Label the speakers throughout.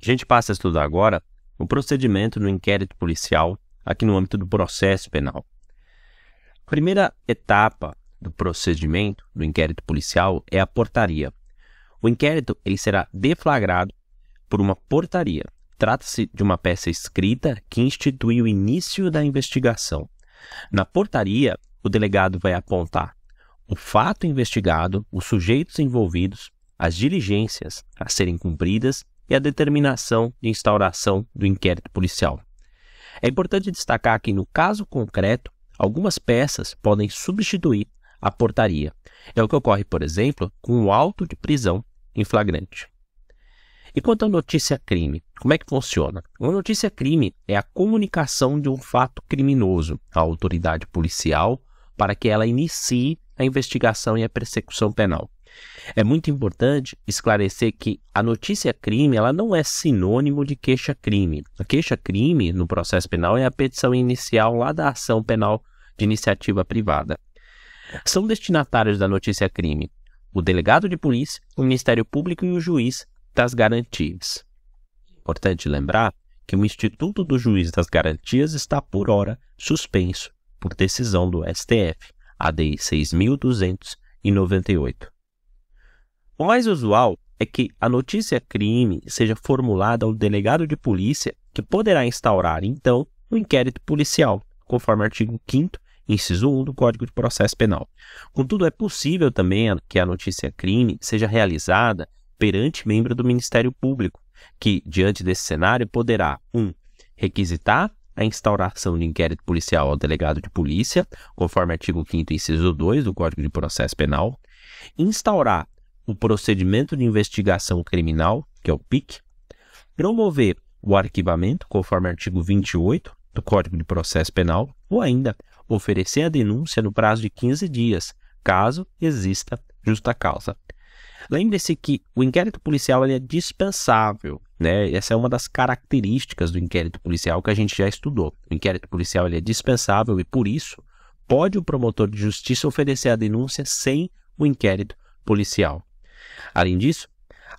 Speaker 1: A gente passa a estudar agora o procedimento no inquérito policial aqui no âmbito do processo penal. A primeira etapa do procedimento do inquérito policial é a portaria. O inquérito ele será deflagrado por uma portaria. Trata-se de uma peça escrita que institui o início da investigação. Na portaria, o delegado vai apontar o fato investigado, os sujeitos envolvidos, as diligências a serem cumpridas e a determinação de instauração do inquérito policial. É importante destacar que, no caso concreto, algumas peças podem substituir a portaria. É o que ocorre, por exemplo, com o auto de prisão em flagrante. E quanto à notícia-crime, como é que funciona? Uma notícia-crime é a comunicação de um fato criminoso à autoridade policial para que ela inicie a investigação e a persecução penal. É muito importante esclarecer que a notícia-crime ela não é sinônimo de queixa-crime. A queixa-crime no processo penal é a petição inicial lá da ação penal de iniciativa privada. São destinatários da notícia-crime o delegado de polícia, o Ministério Público e o juiz das garantias. Importante lembrar que o Instituto do Juiz das Garantias está, por hora, suspenso por decisão do STF, ADI 6.298. O mais usual é que a notícia-crime seja formulada ao delegado de polícia, que poderá instaurar, então, o inquérito policial, conforme o artigo 5º, inciso 1 do Código de Processo Penal. Contudo, é possível também que a notícia-crime seja realizada perante membro do Ministério Público, que, diante desse cenário, poderá 1. Requisitar a instauração de inquérito policial ao delegado de polícia, conforme artigo 5º, inciso 2 do Código de Processo Penal, instaurar o procedimento de investigação criminal, que é o PIC, promover o arquivamento, conforme artigo 28 do Código de Processo Penal, ou ainda oferecer a denúncia no prazo de 15 dias, caso exista justa causa. Lembre-se que o inquérito policial ele é dispensável, né? Essa é uma das características do inquérito policial que a gente já estudou. O inquérito policial ele é dispensável e, por isso, pode o promotor de justiça oferecer a denúncia sem o inquérito policial. Além disso,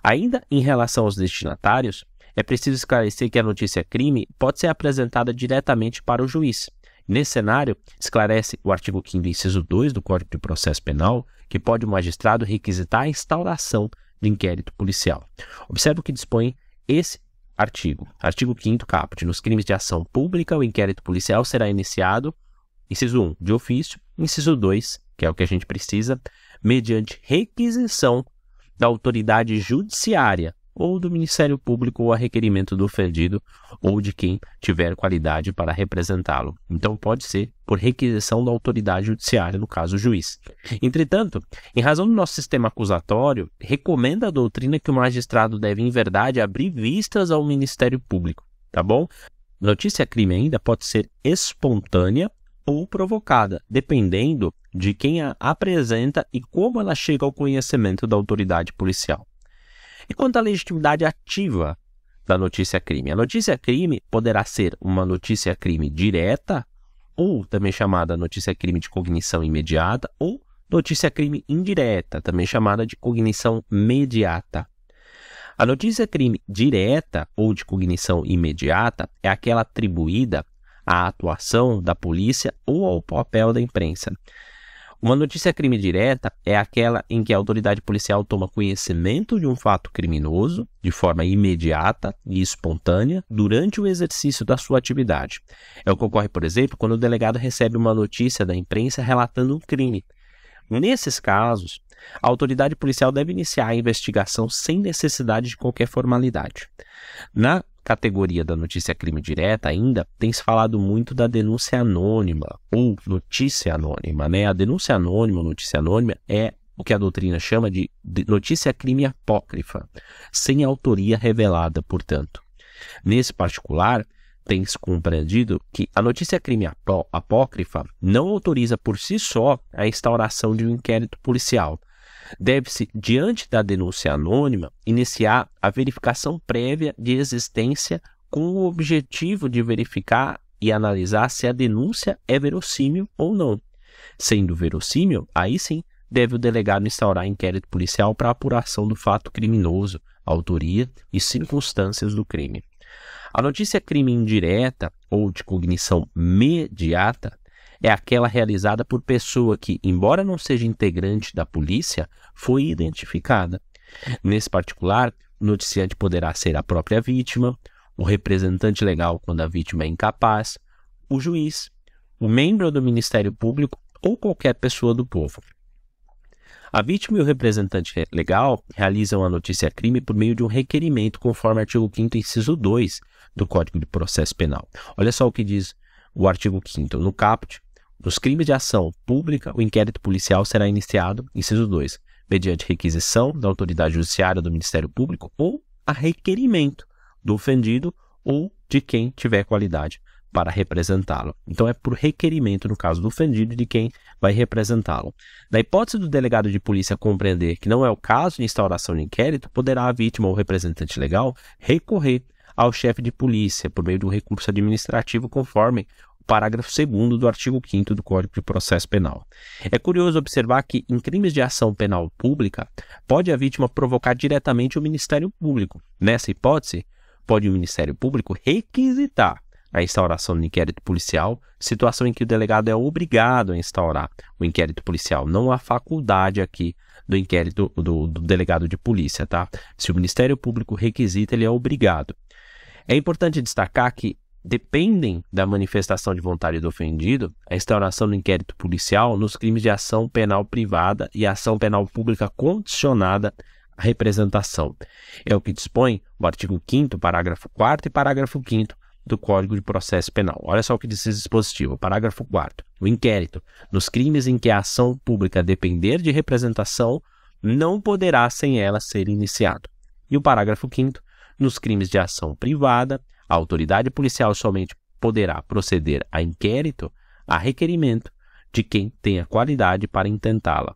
Speaker 1: ainda em relação aos destinatários, é preciso esclarecer que a notícia-crime pode ser apresentada diretamente para o juiz. Nesse cenário, esclarece o artigo 5º, inciso 2 do Código de Processo Penal, que pode o magistrado requisitar a instauração de inquérito policial. Observe o que dispõe esse artigo. Artigo 5º caput. Nos crimes de ação pública, o inquérito policial será iniciado, inciso 1, de ofício, inciso 2, que é o que a gente precisa, mediante requisição da autoridade judiciária ou do Ministério Público ou a requerimento do ofendido ou de quem tiver qualidade para representá-lo. Então, pode ser por requisição da autoridade judiciária, no caso, o juiz. Entretanto, em razão do nosso sistema acusatório, recomenda a doutrina que o magistrado deve, em verdade, abrir vistas ao Ministério Público, tá bom? Notícia-crime ainda pode ser espontânea ou provocada, dependendo de quem a apresenta e como ela chega ao conhecimento da autoridade policial. E quanto à legitimidade ativa da notícia-crime? A notícia-crime poderá ser uma notícia-crime direta, ou também chamada notícia-crime de cognição imediata, ou notícia-crime indireta, também chamada de cognição mediata. A notícia-crime direta ou de cognição imediata é aquela atribuída à atuação da polícia ou ao papel da imprensa. Uma notícia-crime direta é aquela em que a autoridade policial toma conhecimento de um fato criminoso de forma imediata e espontânea durante o exercício da sua atividade. É o que ocorre, por exemplo, quando o delegado recebe uma notícia da imprensa relatando um crime. Nesses casos, a autoridade policial deve iniciar a investigação sem necessidade de qualquer formalidade. Na categoria da notícia-crime direta ainda, tem-se falado muito da denúncia anônima ou notícia anônima, né? A denúncia anônima ou notícia anônima é o que a doutrina chama de notícia-crime apócrifa, sem autoria revelada, portanto. Nesse particular, tem-se compreendido que a notícia-crime apócrifa não autoriza por si só a instauração de um inquérito policial. Deve-se, diante da denúncia anônima, iniciar a verificação prévia de existência com o objetivo de verificar e analisar se a denúncia é verossímil ou não. Sendo verossímil, aí sim, deve o delegado instaurar inquérito policial para apuração do fato criminoso, autoria e circunstâncias do crime. A notícia crime indireta ou de cognição mediata é aquela realizada por pessoa que, embora não seja integrante da polícia, foi identificada. Nesse particular, o noticiante poderá ser a própria vítima, o representante legal quando a vítima é incapaz, o juiz, o membro do Ministério Público ou qualquer pessoa do povo. A vítima e o representante legal realizam a notícia-crime por meio de um requerimento, conforme o artigo 5º, inciso 2 do Código de Processo Penal. Olha só o que diz o artigo 5º. No caput, nos crimes de ação pública, o inquérito policial será iniciado, inciso 2, mediante requisição da autoridade judiciária do Ministério Público ou a requerimento do ofendido ou de quem tiver qualidade para representá-lo. Então é por requerimento, no caso do ofendido, de quem vai representá-lo. Na hipótese do delegado de polícia compreender que não é o caso de instauração de inquérito, poderá a vítima ou representante legal recorrer ao chefe de polícia por meio de um recurso administrativo, conforme o parágrafo 2º do artigo 5º do Código de Processo Penal. É curioso observar que, em crimes de ação penal pública, pode a vítima provocar diretamente o Ministério Público. Nessa hipótese, pode o Ministério Público requisitar a instauração do inquérito policial, situação em que o delegado é obrigado a instaurar o inquérito policial, não há faculdade aqui do inquérito do delegado de polícia, tá? Se o Ministério Público requisita, ele é obrigado. É importante destacar que dependem da manifestação de vontade do ofendido a instauração do inquérito policial nos crimes de ação penal privada e ação penal pública condicionada à representação. É o que dispõe o artigo 5º, parágrafo 4º e parágrafo 5º do Código de Processo Penal. Olha só o que diz esse dispositivo. Parágrafo 4º. O inquérito nos crimes em que a ação pública depender de representação não poderá sem ela ser iniciado. E o parágrafo 5º. Nos crimes de ação privada, a autoridade policial somente poderá proceder a inquérito a requerimento de quem tenha qualidade para intentá-la.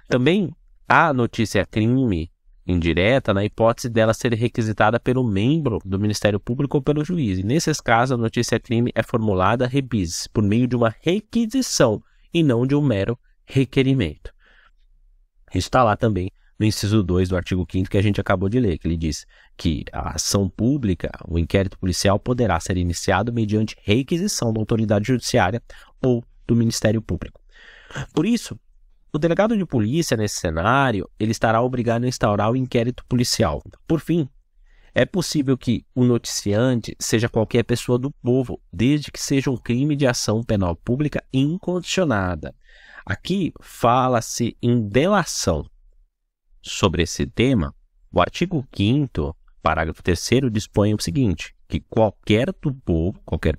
Speaker 1: Também há notícia-crime indireta na hipótese dela ser requisitada pelo membro do Ministério Público ou pelo juiz. E nesses casos, a notícia-crime é formulada rebis, por meio de uma requisição e não de um mero requerimento. Isso está lá também no inciso 2 do artigo 5º que a gente acabou de ler, que ele diz que a ação pública, o inquérito policial, poderá ser iniciado mediante requisição da autoridade judiciária ou do Ministério Público. Por isso, o delegado de polícia, nesse cenário, ele estará obrigado a instaurar o inquérito policial. Por fim, é possível que o noticiante seja qualquer pessoa do povo, desde que seja um crime de ação penal pública incondicionada. Aqui fala-se em delação. Sobre esse tema, o artigo 5º, parágrafo 3º, dispõe o seguinte, que qualquer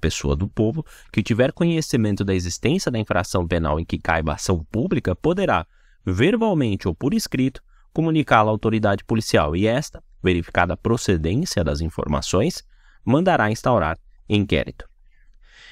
Speaker 1: pessoa do povo que tiver conhecimento da existência da infração penal em que caiba ação pública poderá, verbalmente ou por escrito, comunicá-la à autoridade policial e esta, verificada a procedência das informações, mandará instaurar inquérito.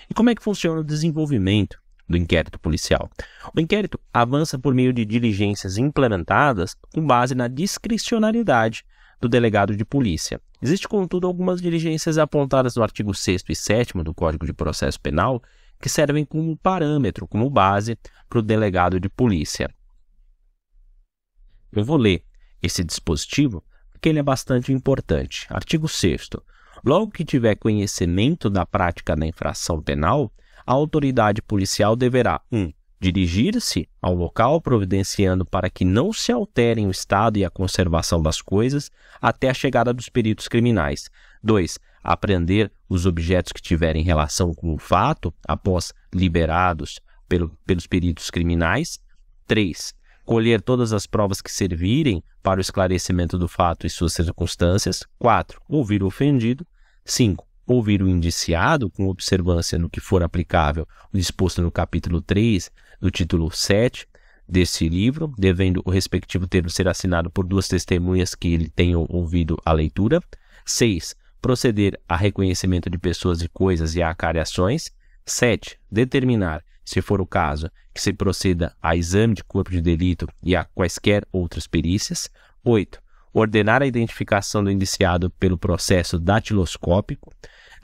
Speaker 1: E como é que funciona o desenvolvimento do inquérito policial? O inquérito avança por meio de diligências implementadas com base na discricionariedade do delegado de polícia. Existem, contudo, algumas diligências apontadas no artigo 6º e 7º do Código de Processo Penal que servem como parâmetro, como base para o delegado de polícia. Eu vou ler esse dispositivo porque ele é bastante importante. Artigo 6º. Logo que tiver conhecimento da prática da infração penal, a autoridade policial deverá 1. Dirigir-se ao local providenciando para que não se alterem o estado e a conservação das coisas até a chegada dos peritos criminais. 2. Apreender os objetos que tiverem relação com o fato após liberados pelos peritos criminais. 3. Colher todas as provas que servirem para o esclarecimento do fato e suas circunstâncias. 4. Ouvir o ofendido. 5. Ouvir o indiciado com observância no que for aplicável, o disposto no capítulo 3 do título 7 desse livro, devendo o respectivo termo ser assinado por 2 testemunhas que ele tenham ouvido a leitura. 6. Proceder a reconhecimento de pessoas e coisas e a acariações. 7. Determinar, se for o caso, que se proceda a exame de corpo de delito e a quaisquer outras perícias. 8. Ordenar a identificação do indiciado pelo processo datiloscópico,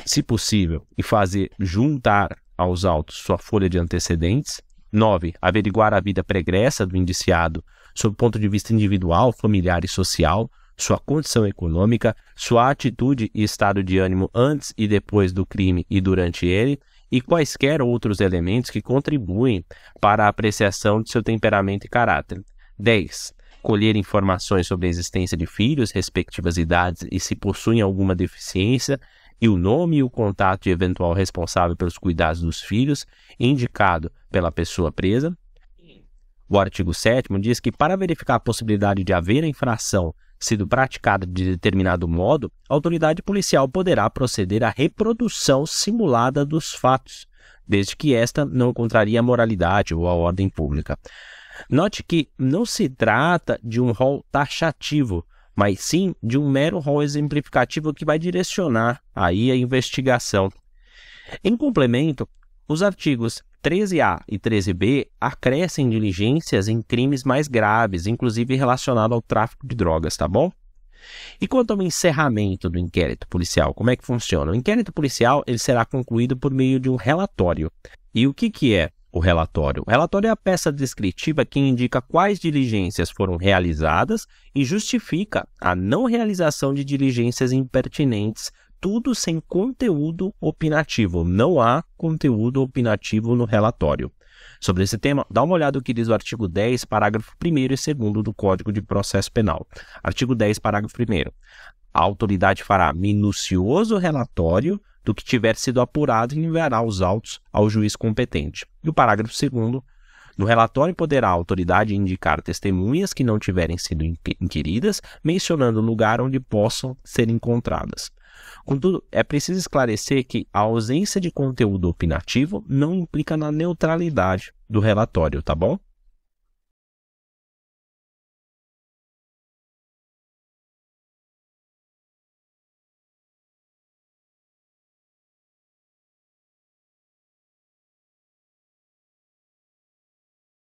Speaker 1: se possível, e fazer juntar aos autos sua folha de antecedentes. 9. Averiguar a vida pregressa do indiciado sob o ponto de vista individual, familiar e social, sua condição econômica, sua atitude e estado de ânimo antes e depois do crime e durante ele, e quaisquer outros elementos que contribuem para a apreciação de seu temperamento e caráter. 10. Colher informações sobre a existência de filhos, respectivas idades e se possuem alguma deficiência, e o nome e o contato de eventual responsável pelos cuidados dos filhos, indicado pela pessoa presa. O artigo 7º diz que, para verificar a possibilidade de haver a infração sido praticada de determinado modo, a autoridade policial poderá proceder à reprodução simulada dos fatos, desde que esta não contraria a moralidade ou a ordem pública. Note que não se trata de um rol taxativo, mas sim de um mero rol exemplificativo que vai direcionar aí a investigação. Em complemento, os artigos 13A e 13B acrescem diligências em crimes mais graves, inclusive relacionado ao tráfico de drogas, tá bom? E quanto ao encerramento do inquérito policial, como é que funciona? O inquérito policial ele será concluído por meio de um relatório. E o que é o relatório? O relatório é a peça descritiva que indica quais diligências foram realizadas e justifica a não realização de diligências impertinentes, tudo sem conteúdo opinativo. Não há conteúdo opinativo no relatório. Sobre esse tema, dá uma olhada no que diz o artigo 10, parágrafo 1º e 2º do Código de Processo Penal. Artigo 10, parágrafo 1º. A autoridade fará minucioso relatório do que tiver sido apurado e enviará os autos ao juiz competente. E o parágrafo 2º. No relatório poderá a autoridade indicar testemunhas que não tiverem sido inquiridas, mencionando o lugar onde possam ser encontradas. Contudo, é preciso esclarecer que a ausência de conteúdo opinativo não implica na neutralidade do relatório, tá bom?